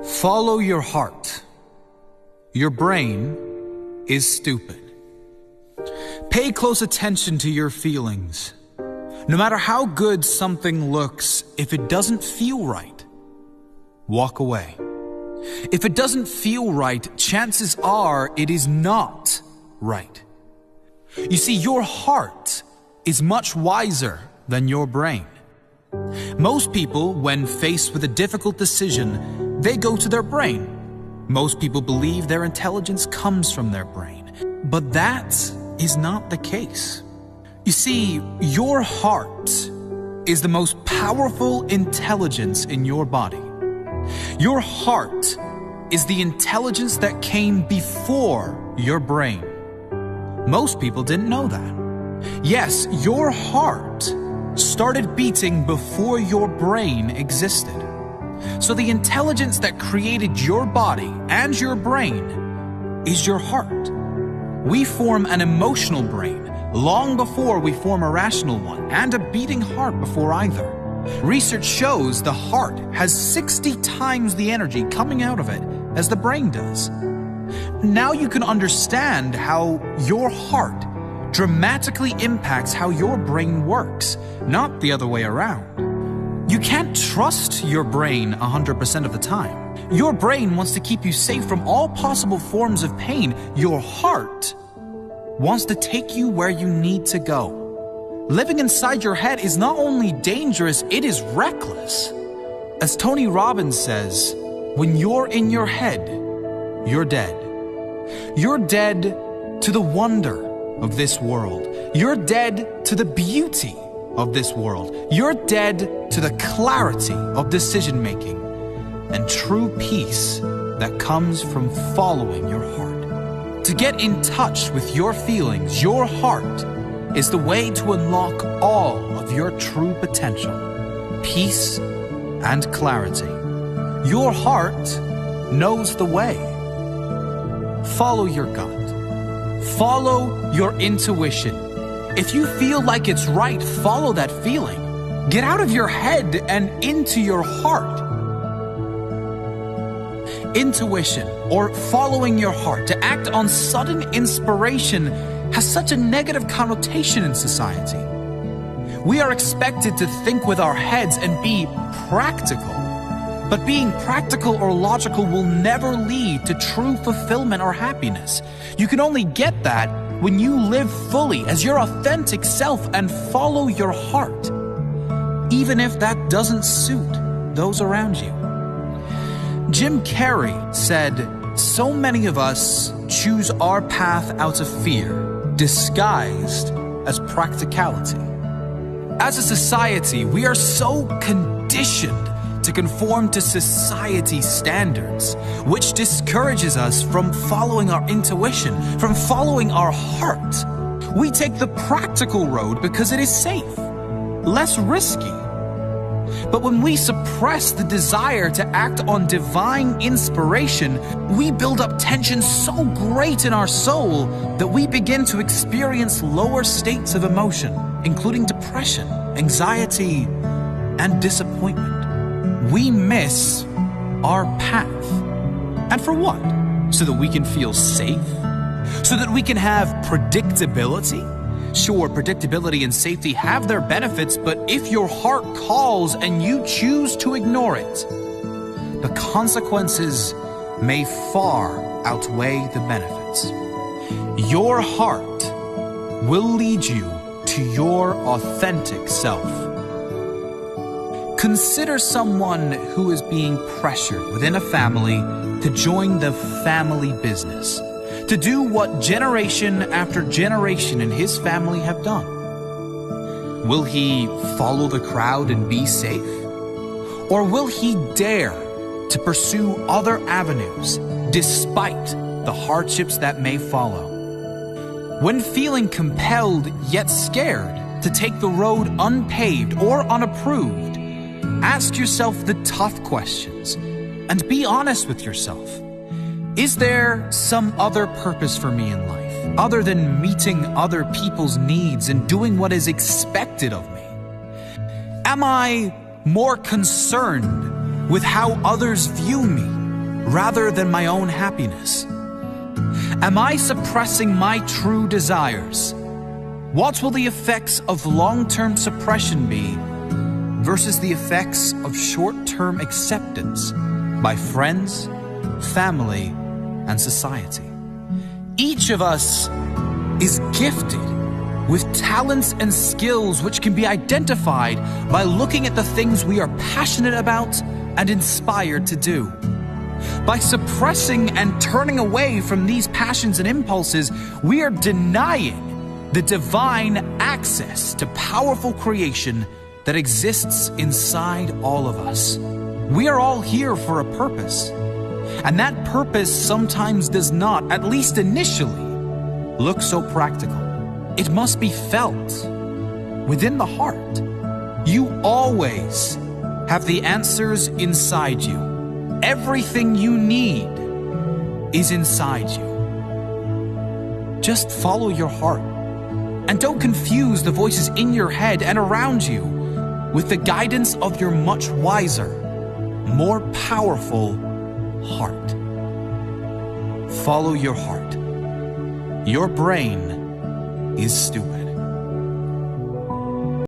Follow your heart. Your brain is stupid. Pay close attention to your feelings. No matter how good something looks, if it doesn't feel right, walk away. If it doesn't feel right, chances are it is not right. You see, your heart is much wiser than your brain. Most people, when faced with a difficult decision, they go to their brain. Most people believe their intelligence comes from their brain. But that is not the case. You see, your heart is the most powerful intelligence in your body. Your heart is the intelligence that came before your brain. Most people didn't know that. Yes, your heart started beating before your brain existed. So the intelligence that created your body and your brain is your heart. We form an emotional brain long before we form a rational one, and a beating heart before either. Research shows the heart has 60 times the energy coming out of it as the brain does. Now you can understand how your heart dramatically impacts how your brain works, not the other way around. You can't trust your brain 100% of the time. Your brain wants to keep you safe from all possible forms of pain. Your heart wants to take you where you need to go. Living inside your head is not only dangerous, it is reckless. As Tony Robbins says, when you're in your head, you're dead. You're dead to the wonder of this world. You're dead to the beauty of this world. You're dead to the clarity of decision making and true peace that comes from following your heart. To get in touch with your feelings, your heart is the way to unlock all of your true potential, peace and clarity. Your heart knows the way. Follow your gut. Follow your intuition. If you feel like it's right, follow that feeling. Get out of your head and into your heart. Intuition, or following your heart, to act on sudden inspiration, has such a negative connotation in society. We are expected to think with our heads and be practical. But being practical or logical will never lead to true fulfillment or happiness. You can only get that when you live fully as your authentic self and follow your heart, even if that doesn't suit those around you. Jim Carrey said, "So many of us choose our path out of fear, disguised as practicality." As a society, we are so conditioned to conform to society's standards, which discourages us from following our intuition, from following our heart. We take the practical road because it is safe, less risky. But when we suppress the desire to act on divine inspiration, we build up tension so great in our soul that we begin to experience lower states of emotion, including depression, anxiety, and disappointment. We miss our path. And for what? So that we can feel safe? So that we can have predictability? Sure, predictability and safety have their benefits, but if your heart calls and you choose to ignore it, the consequences may far outweigh the benefits. Your heart will lead you to your authentic self. Consider someone who is being pressured within a family to join the family business, to do what generation after generation in his family have done. Will he follow the crowd and be safe? Or will he dare to pursue other avenues despite the hardships that may follow? When feeling compelled yet scared to take the road unpaved or unapproved, ask yourself the tough questions and be honest with yourself. Is there some other purpose for me in life, other than meeting other people's needs and doing what is expected of me? Am I more concerned with how others view me rather than my own happiness? Am I suppressing my true desires? What will the effects of long-term suppression be versus the effects of short-term acceptance by friends, family, and society? Each of us is gifted with talents and skills which can be identified by looking at the things we are passionate about and inspired to do. By suppressing and turning away from these passions and impulses, we are denying the divine access to powerful creation that exists inside all of us. We are all here for a purpose, and that purpose sometimes does not, at least initially, look so practical. It must be felt within the heart. You always have the answers inside you. Everything you need is inside you. Just follow your heart, and don't confuse the voices in your head and around you with the guidance of your much wiser, more powerful heart. Follow your heart. Your brain is stupid.